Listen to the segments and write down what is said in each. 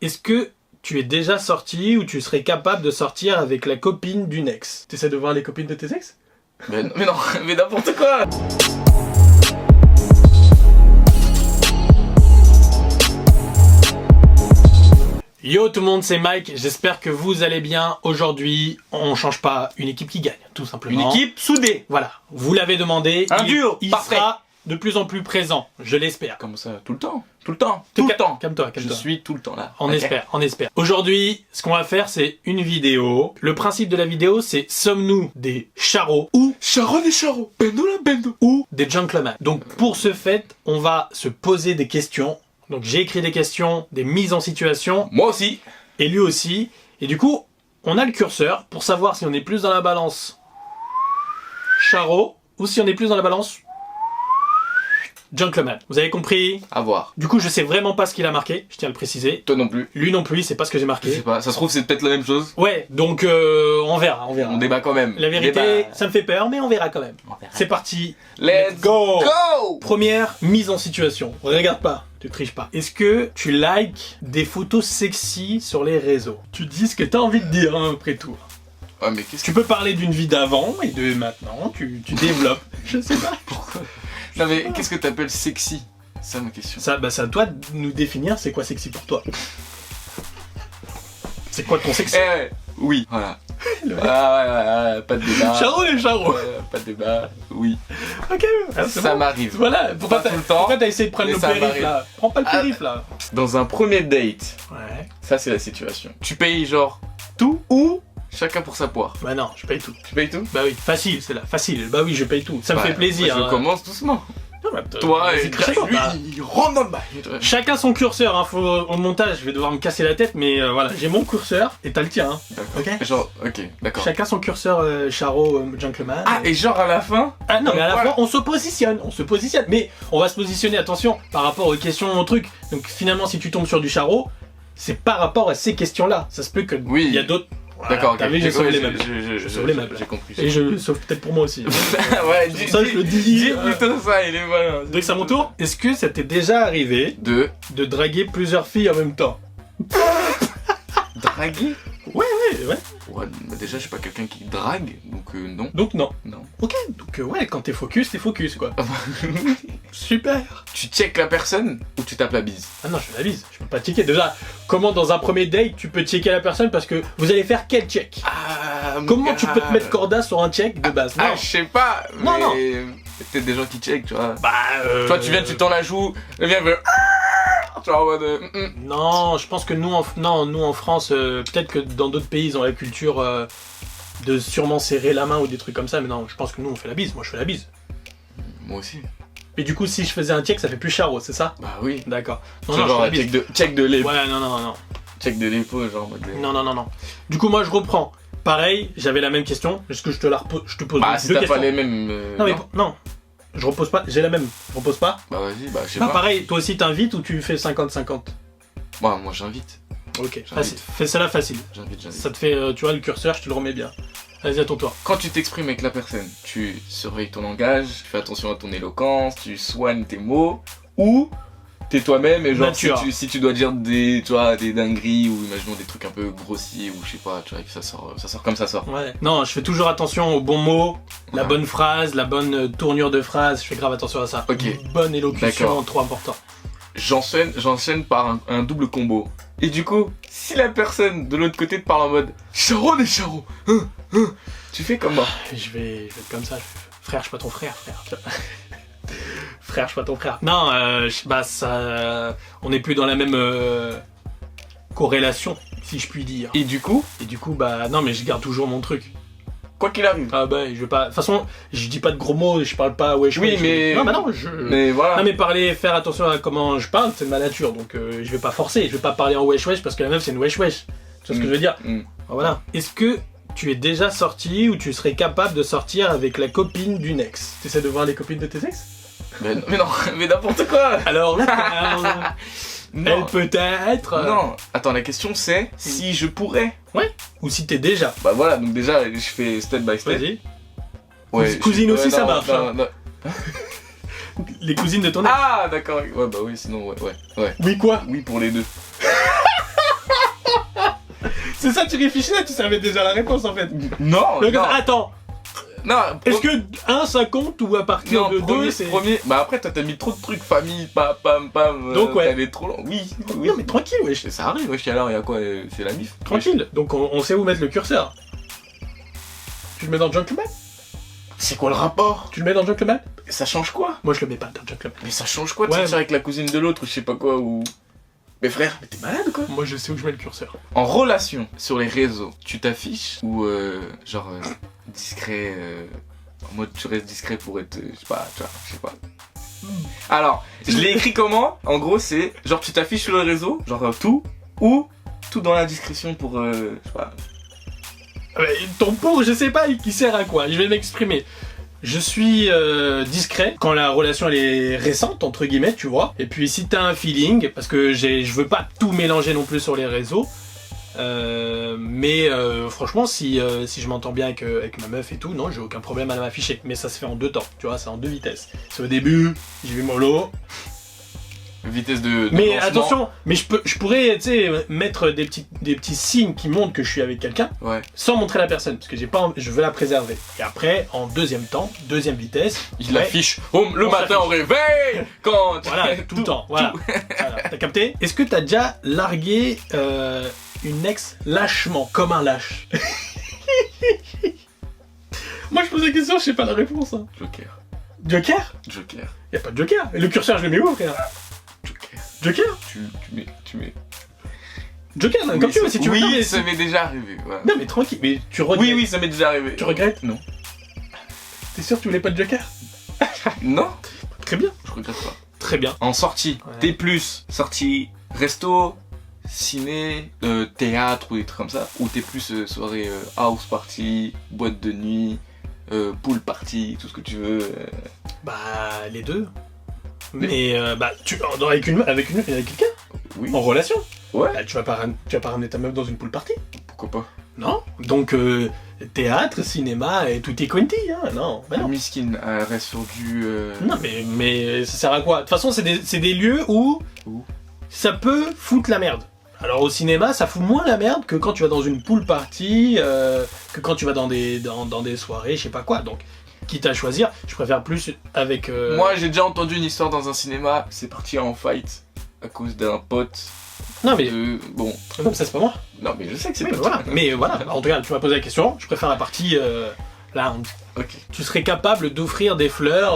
Est-ce que tu es déjà sorti ou tu serais capable de sortir avec la copine d'une ex? T'essaies de voir les copines de tes ex? Mais non, mais n'importe quoi. Yo tout le monde, c'est Mike, j'espère que vous allez bien. Aujourd'hui, on change pas, une équipe qui gagne, tout simplement. Une équipe soudée. Voilà, vous l'avez demandé. Un duo, il parfait. sera de plus en plus présent, je l'espère. Comme ça, tout le temps. Tout le temps. Tout le temps. Calme-toi. Je suis tout le temps là. On Ok. espère. Aujourd'hui, ce qu'on va faire, c'est une vidéo. Le principe de la vidéo, c'est sommes-nous des charros ou Charon et Charo. Bendo la bendo. ou des gentlemen. Donc pour ce fait, on va se poser des questions. Donc j'ai écrit des questions, des mises en situation, Moi aussi. et lui aussi. Et du coup, on a le curseur pour savoir si on est plus dans la balance charro ou si on est plus dans la balance gentleman. Vous avez compris? À voir. Du coup, je sais vraiment pas ce qu'il a marqué, je tiens à le préciser. Toi non plus. Lui non plus, c'est pas ce que j'ai Je sais marqué. pas. Ça se trouve, c'est peut-être la même chose. Ouais, donc on verra. On débat quand même. La vérité, Débat. ça me fait peur, mais on verra quand même. On verra. C'est parti. Let's go. go. Première mise en situation. Regarde pas, tu triches pas. Est-ce que tu likes des photos sexy sur les réseaux? Tu dis ce que t'as envie de dire, hein, après tout. Ouais, mais qu'est-ce que... Tu peux parler d'une vie d'avant et de maintenant, tu développes. Je sais pas. Pourquoi? Non mais qu'est-ce que t'appelles sexy? C'est ça ma question. Ça, c'est à toi de nous définir c'est quoi sexy pour toi. C'est quoi ton sexy? Eh, oui. Voilà. Le mec. Ah ouais, pas de débat. Charo les charros. Pas de débat. Oui. Ok, c'est Ça bon. m'arrive. Voilà, pourquoi Pas tout le temps, t'as essayé de prendre mais le ça périph' m'arrive. là? Prends pas le périph' là. Dans un premier date, Ouais. ça c'est la situation. Tu payes genre tout ou chacun pour sa poire? Bah non, je paye tout. Tu payes tout? Bah oui, facile, c'est là, facile. Bah oui, je paye tout. Ça me Ouais, fait plaisir. moi, hein. Je commence doucement. Non, bah, Toi vas-y, et crache lui, pas. il rentre dans le bail. Chacun son curseur, hein. Faut, au montage, je vais devoir me casser la tête, mais voilà, j'ai mon curseur et t'as le tien. Hein. D'accord. Ok. Genre, ok, d'accord. Chacun son curseur, Charo, gentleman. Ah, et genre à la fin? Ah non, mais à la Voilà. fin, on se positionne, mais on va se positionner, attention, par rapport aux questions, au truc. Donc finalement, si tu tombes sur du Charo, c'est par rapport à ces questions-là. Ça se peut que Oui. il y a d'autres. Voilà, D'accord, ok. T'as vu, j'ai sauvé les meubles. Je sauve les meubles. J'ai compris. Et je le sauve peut-être pour moi aussi. Ouais, C'est pour ça que je le dis. plutôt ça, il est malin. Donc c'est à mon tour. Est-ce que ça t'est déjà arrivé De de draguer plusieurs filles en même temps? draguer? Ouais. Ouais, bah déjà, je suis pas quelqu'un qui drague, donc non. Donc non. Non. Ok, donc ouais, quand t'es focus quoi. Super. Tu check la personne ou tu tapes la bise? Ah non, je fais la bise, je peux pas checker. Déjà, comment dans un premier date tu peux checker la personne parce que vous allez faire quel check? Ah, Comment tu peux te mettre corda sur un check de base? Non. Ah, je sais pas, mais Non, non. peut-être des gens qui check, tu vois. Bah Toi, tu viens, tu tends la joue, le viens, veut... Tu vois, en mode... Non, je pense que nous en France, peut-être que dans d'autres pays ils ont la culture de sûrement serrer la main ou des trucs comme ça, mais non, je pense que nous on fait la bise. Moi je fais la bise. Moi aussi. Mais du coup, si je faisais un check, ça fait plus charo, c'est ça? Bah oui. D'accord. Non, Non, non, je genre, fais la bise. check de l'épaule. Ouais, non. Check de l'épaule, genre en mode... Non. Du coup, moi je reprends. Pareil, j'avais la même question. Est-ce que je te la repose? Je te pose Bah, si deux t'as questions. pas les mêmes... Non, mais non. Je repose pas. J'ai la même. Je repose pas. Bah vas-y, bah je sais Bah, pas. pareil, toi aussi t'invites ou tu fais 50-50? Moi j'invite. Ok, J'invite. facile. Fais celle-là facile. J'invite. Ça te fait, tu vois, le curseur, je te le remets bien. Vas-y, à ton tour. Quand tu t'exprimes avec la personne, tu surveilles ton langage, tu fais attention à ton éloquence, tu soignes tes mots, ou t'es toi-même et genre si tu dois dire des, tu vois, des dingueries ou imaginons des trucs un peu grossiers ou je sais pas, tu vois, que ça sort comme ça sort. Ouais. Non, je fais toujours attention aux bons mots, la Ouais. bonne phrase, la bonne tournure de phrase. Je fais grave attention à ça. Ok. Une bonne élocution, D'accord. trop important. J'enchaîne par un double combo. Et du coup, si la personne de l'autre côté te parle en mode Charo des Charo, tu fais comment? Je vais être comme ça. Frère, je suis pas ton frère, frère. Frère, je suis pas ton frère. Non, bah ça, on n'est plus dans la même corrélation, si je puis dire. Et du coup, Bah non, mais je garde toujours mon truc. quoi qu'il arrive. Ah bah, je vais pas. De toute façon, je dis pas de gros mots, je parle pas wesh. Oui, wesh. mais- Non, bah non, Mais voilà. Non mais parler, faire attention à comment je parle, c'est de ma nature, donc je vais pas forcer, je vais pas parler en wesh wesh parce que la meuf c'est une wesh wesh. Tu vois ce que je veux dire? Voilà. Est-ce que tu es déjà sorti ou tu serais capable de sortir avec la copine d'une ex? Tu essaies de voir les copines de tes ex? Mais non, mais n'importe quoi. Alors, Non. elle peut être... Non. Attends, la question c'est si je pourrais. Ou si t'es déjà. Bah voilà, donc déjà je fais step by step. Vas-y. Ouais, Cousine aussi, ça non, marche, non, hein. non. Les cousines de ton ex. Ah d'accord. Ouais bah oui, sinon ouais. Oui quoi? Oui pour les deux. C'est ça, tu réfléchissais, tu savais déjà la réponse en fait. Non, Donc, non. attends. Non, Est-ce que 1 ça compte ou à partir de 2 c'est. Premier. Bah après, toi t'as mis trop de trucs, famille, pam, pam, pam. Donc ouais. T'allais trop long. Oui. Non mais tranquille, wesh. Ça arrive, wesh, alors y'a quoi c'est la mif. Tranquille. Donc on sait où mettre le curseur. Tu le mets dans Gentleman? C'est quoi le rapport? Tu le mets dans Gentleman? Ça change quoi? Moi je le mets pas dans Gentleman. Mais ça change quoi de Ouais, sortir avec la cousine de l'autre ou je sais pas quoi ou. Mais frère, mais t'es malade quoi? Moi je sais où je mets le curseur. En relation, sur les réseaux, tu t'affiches ou discret en mode tu restes discret pour être, je sais pas, tu vois, je sais pas. Alors, je l'ai écrit comment? En gros, c'est genre tu t'affiches sur le réseau, genre tout, ou tout dans la discrétion pour, je sais pas. Ton pour, je sais pas, qui sert à quoi? Je vais m'exprimer. Je suis discret quand la relation elle est récente entre guillemets, tu vois. Et puis si t'as un feeling, parce que je veux pas tout mélanger non plus sur les réseaux. Mais franchement, si je m'entends bien avec ma meuf et tout, non, j'ai aucun problème à m'afficher. Mais ça se fait en 2 temps, tu vois, c'est en 2 vitesses. C'est au début, j'y vais mollo. Vitesse de Mais lancement. attention, mais je pourrais, tu sais, mettre des petits signes qui montrent que je suis avec quelqu'un, Ouais. sans montrer la personne, parce que je veux la préserver. Et après, en 2e temps, 2e vitesse, Il ouais, l'affiche le on matin s'affiche. au réveil, quand. Voilà, tout le temps, voilà. Voilà. T'as capté? Est-ce que t'as déjà largué une ex lâchement, comme un lâche? Moi je pose la question, je sais pas la réponse. Hein. Joker. Joker? Joker. Y'a pas de Joker. Et le curseur, je le mets où, frère? Joker. Joker? Tu mets. Joker, non, comme tu veux, si tu veux. Non, mais Oui, ça m'est déjà arrivé. Voilà. non, mais tranquille, mais tu regrettes. Oui, ça m'est déjà arrivé. Tu regrettes? Non. T'es sûr que tu voulais pas de Joker? Non, Très bien. je regrette pas. Très bien. En sortie, Ouais. T+, sortie, resto, ciné, théâtre ou des trucs comme ça, ou T+, soirée house party, boîte de nuit, pool party, tout ce que tu veux. Bah, les deux. Mais, bah, avec quelqu'un? Oui. En relation? Ouais. Bah, tu vas pas ramener ta meuf dans une pool party? Pourquoi pas? Non. Donc, théâtre, cinéma et tout est quanti, hein. Non, bah non. Miskin, elle reste sur du... Non, mais ça sert à quoi? De toute façon, c'est des lieux où ça peut foutre la merde. Alors au cinéma, ça fout moins la merde que quand tu vas dans une pool party, que quand tu vas dans des soirées, je sais pas quoi. Donc, quitte à choisir, je préfère plus avec... Moi, j'ai déjà entendu une histoire dans un cinéma, c'est parti en fight à cause d'un pote. Non mais... Bon. Comme ça, c'est pas moi. Non, mais je sais que c'est Mais pas voilà. toi. Mais voilà, en tout cas, tu m'as posé la question, je préfère la partie lounge. Ok. Tu serais capable d'offrir des fleurs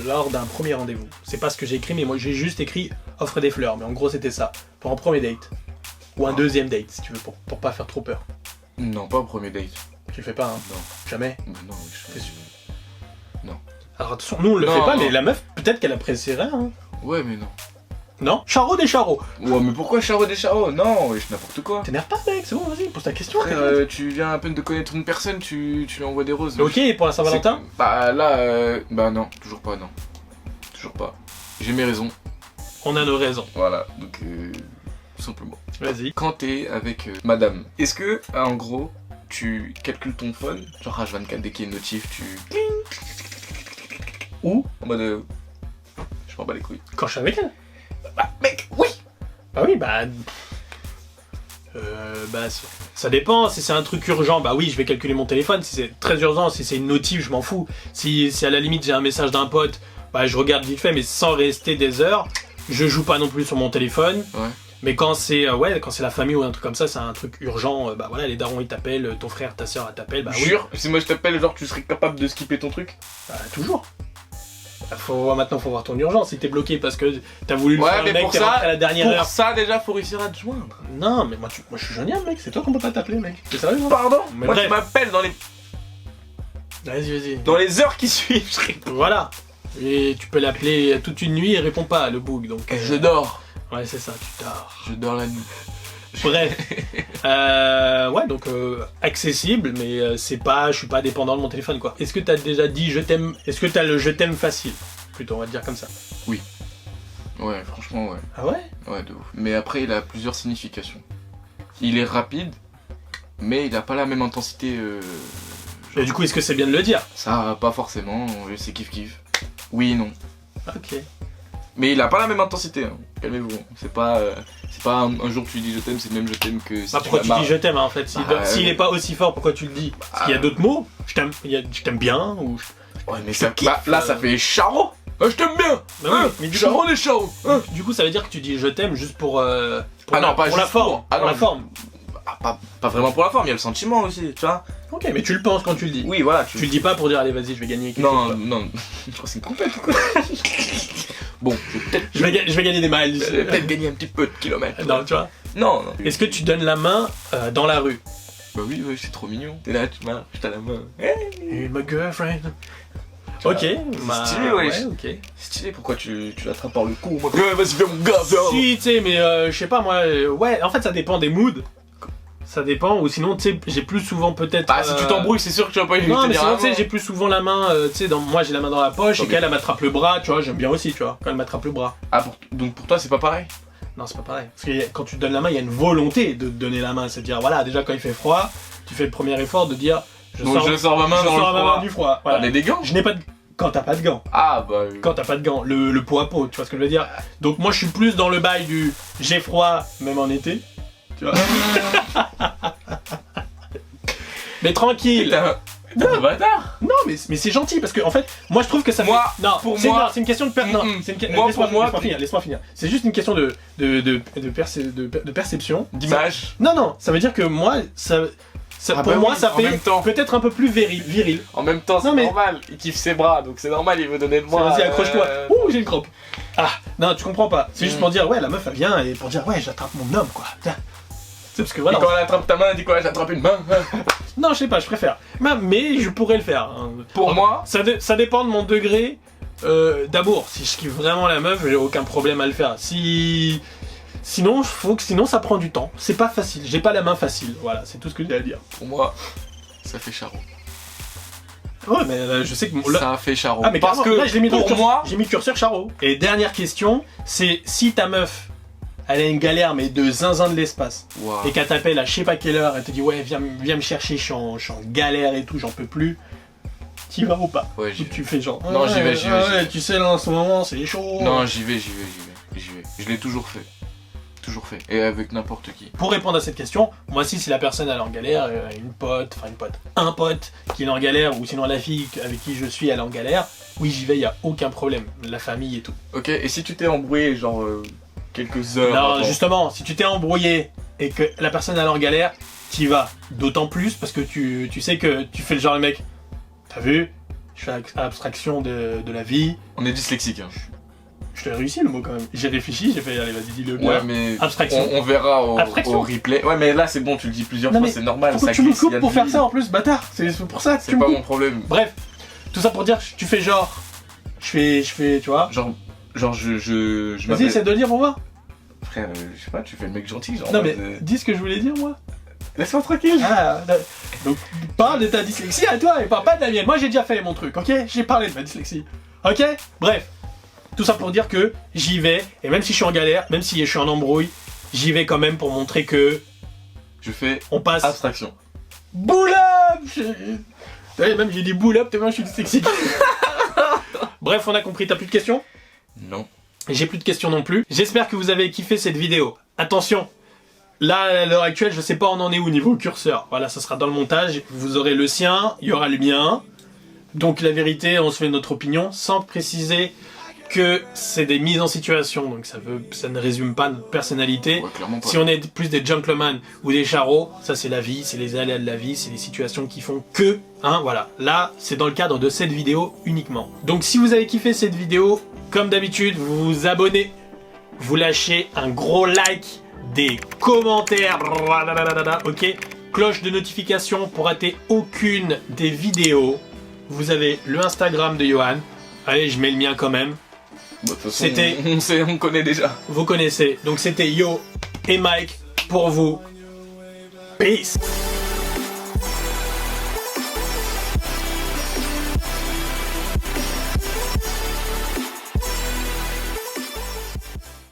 lors d'un premier rendez-vous. C'est pas ce que j'ai écrit, mais moi j'ai juste écrit offre des fleurs. Mais en gros, c'était ça. Pour un premier date. Ou un 2e date, si tu veux, pour pas faire trop peur. Non, pas au premier date. Tu le fais pas, hein? Non. Jamais. Bah non, oui, je T'es sûr? Non. Alors attention, nous on le Non, fait pas, non. mais la meuf, peut-être qu'elle apprécierait, hein? Ouais, mais non. Non? Charo des charros! Ouais, mais pourquoi Charo des Charo? Non, wesh, n'importe quoi. T'énerve pas, mec, c'est bon, vas-y, pose ta question. Frère, t'inquiète. tu viens à peine de connaître une personne, tu lui envoies des roses. Ok, et pour la Saint-Valentin? Bah là, bah non, toujours pas, non. Toujours pas. J'ai mes raisons. On a nos raisons. Voilà, donc tout simplement. Vas-y. Quand t'es avec madame, est-ce que, en gros, tu calcules ton phone, genre H24, dès qu'il y a une notif, tu... Ou, en mode... je m'en bats les couilles. Quand je suis avec elle? Bah, mec, oui. Bah oui, bah ça dépend, si c'est un truc urgent, bah oui, je vais calculer mon téléphone, si c'est très urgent, si c'est une notif, je m'en fous. Si à la limite j'ai un message d'un pote, bah je regarde vite fait, mais sans rester des heures, je joue pas non plus sur mon téléphone. Ouais. Mais quand c'est quand c'est la famille ou un truc comme ça, c'est un truc urgent, bah voilà, les darons ils t'appellent, ton frère, ta soeur elle t'appelle, bah oui. Jure, si moi je t'appelle, genre tu serais capable de skipper ton truc? Bah toujours. Maintenant faut voir ton urgence, si t'es bloqué parce que t'as voulu le Ouais, faire, mais le mec, pour t'es ça- rentré à la dernière Pour heure. ça, déjà, faut réussir à te joindre. Non, mais moi je suis joignable, mec, c'est toi qu'on peut pas t'appeler, mec. T'es sérieux, hein? Pardon? Mais Moi, bref. tu m'appelles Vas-y. dans les heures qui suivent, je réponds. Voilà. Et tu peux l'appeler toute une nuit et il répond pas, le bug, donc... Je dors. Ouais, c'est ça, tu dors. Je dors la nuit. Bref. Ouais, donc accessible, mais c'est pas... Je suis pas dépendant de mon téléphone, quoi. Est-ce que t'as déjà dit je t'aime... Est-ce que t'as le je t'aime facile? Plutôt, on va te dire comme ça. Ouais, franchement, ouais. Ah ouais? Ouais, de ouf. Mais après, il a plusieurs significations. Il est rapide, mais il a pas la même intensité. Et du coup, est-ce que c'est bien de le dire? Ça, pas forcément. C'est kiff-kiff. Oui et non. Ok. Mais il a pas la même intensité. Hein. Calmez-vous. C'est pas C'est pas un jour tu dis je t'aime, c'est le même je t'aime que si pourquoi tu dis je t'aime en fait? S'il est pas aussi fort, pourquoi tu le dis? Parce qu'il y a d'autres mots. Je t'aime bien ou... Ouais, mais ça, là, ça fait charo. Je t'aime bien. Bah oui, mais du Charo les charros. Du coup, ça veut dire que tu dis je t'aime juste pour non, pas pour juste la forme. pour la forme. Pas vraiment pour la forme, il y a le sentiment aussi, tu vois. Ok, mais tu le penses quand tu le dis. Oui, voilà. Tu le dis pas pour dire allez, vas-y, je vais gagner quelque chose. Non. Je crois que c'est une compète ou quoi. Bon, je vais gagner des miles. Je vais peut-être gagner un petit peu de kilomètres. Non, tu vois. Non. Est-ce que tu donnes la main dans la rue? Bah oui, c'est trop mignon. T'es là, tu marches, t'as la main. Hey, my girlfriend. Ok, c'est stylé, ouais. Ok. Stylé, pourquoi tu l'attrapes par le cou? Moi, vas-y, fais mon gars, si, tu sais, mais je sais pas, moi, ouais, en fait, ça dépend des moods. Ça dépend, ou sinon, tu sais, j'ai plus souvent peut-être. Bah, si tu t'embrouilles, c'est sûr que tu vas pas éviter. Non, mais sinon, tu sais, j'ai plus souvent la main, tu sais, moi j'ai la main dans la poche, et mais... qu'elle m'attrape le bras, tu vois, j'aime bien aussi, tu vois, quand elle m'attrape le bras. Ah, donc pour toi, c'est pas pareil? Non, c'est pas pareil. Parce que quand tu te donnes la main, il y a une volonté de te donner la main. C'est-à-dire, voilà, déjà quand il fait froid, tu fais le premier effort de dire je sors ma main du froid. Voilà. On a des gants? Je n'ai pas de. Quand t'as pas de gants. Ah bah oui. Quand t'as pas de gants, le pot à pot, tu vois ce que je veux dire? Donc moi je suis plus dans le bail du j'ai froid, même en été. Tu vois? Mais tranquille. Non, bâtard. Non, mais c'est gentil parce que en fait, moi je trouve que ça moi, fait... Non, pour moi, c'est une question de laisse-moi finir. C'est juste une question de perception. D'image. Non, ça veut dire que moi, ça fait peut-être un peu plus viril. En même temps, c'est normal. Il kiffe ses bras, donc c'est normal, il veut donner de moi. Vas-y, accroche-toi. Ouh, j'ai une crampe. Ah, non, tu comprends pas. C'est juste pour dire, ouais, la meuf elle vient et pour dire, ouais, j'attrape mon homme, quoi. C'est parce que voilà. Et quand elle attrape ta main, elle dit quoi? J'attrape une main. Non, je sais pas, je préfère. Mais je pourrais le faire. Pour moi, ça dépend de mon degré d'amour. Si je kiffe vraiment la meuf, j'ai aucun problème à le faire. Sinon, ça prend du temps. C'est pas facile. J'ai pas la main facile. Voilà, c'est tout ce que j'ai à dire. Pour moi, ça fait charo. Ouais, mais je sais que ça fait charo. Ah, mais parce que là, j'ai mis le curseur charo. Et dernière question, c'est si ta meuf, elle a une galère, mais de zinzin de l'espace, et qu'elle t'appelle à je sais pas quelle heure, elle te dit ouais, viens me chercher, je suis en galère et tout, j'en peux plus. T'y vas ou pas? Ouais, tu fais genre. Non, j'y vais. Tu sais, là en ce moment, c'est chaud. Non, j'y vais. Je l'ai toujours fait. Et avec n'importe qui. Pour répondre à cette question, moi si la personne elle est en galère, un pote qui est en galère, ou sinon la fille avec qui je suis elle est en galère, oui j'y vais, y a aucun problème, la famille et tout. Ok, et si tu t'es embrouillé genre quelques heures Non, avant... justement, si tu t'es embrouillé et que la personne elle est en galère, t'y vas d'autant plus parce que tu sais que tu fais le genre le mec, t'as vu, je fais abstraction de la vie. On est dyslexique hein. Je t'ai réussi le mot quand même. J'ai réfléchi, j'ai fait, allez vas-y dis-le bien. Ouais mais abstraction. On verra au replay. Ouais mais là c'est bon, tu le dis plusieurs fois, c'est normal. Pourquoi tu me coupes pour faire ça en plus, bâtard? C'est pour ça que tu me coupes. C'est pas mon problème. Bref, tout ça pour dire, tu fais genre, je fais, tu vois. Genre je Vas-y, essaie de le dire pour moi. Frère, je sais pas, tu fais le mec gentil genre. Non mais dis ce que je voulais dire moi. Laisse-moi tranquille. Ah, donc parle de ta dyslexie à toi et parle pas de la mienne. Moi j'ai déjà fait mon truc, ok? J'ai parlé de ma dyslexie. Ok? Bref. Tout ça pour dire que j'y vais, et même si je suis en galère, même si je suis en embrouille, j'y vais quand même pour montrer que... On passe... Abstraction. Bull up! Même j'ai dit bull up tellement je suis dyslexique. Bref, on a compris, t'as plus de questions? Non. J'ai plus de questions non plus. J'espère que vous avez kiffé cette vidéo. Attention, là, à l'heure actuelle, je sais pas où on en est au niveau curseur. Voilà, ça sera dans le montage. Vous aurez le sien, il y aura le mien. Donc la vérité, on se fait notre opinion, sans préciser que c'est des mises en situation. Donc ça ne résume pas notre personnalité. Ouais, clairement pas. Si on est plus des gentlemen ou des charros, ça c'est la vie, c'est les aléas de la vie, c'est les situations qui font que... Hein, voilà. Là, c'est dans le cadre de cette vidéo uniquement. Donc si vous avez kiffé cette vidéo, comme d'habitude, vous vous abonnez, vous lâchez un gros like, des commentaires, ok, cloche de notification pour rater aucune des vidéos. Vous avez le Instagram de Johan. Allez, je mets le mien quand même. Bah, c'était... On connaît déjà. Vous connaissez. Donc c'était Yo et Mike pour vous. Peace.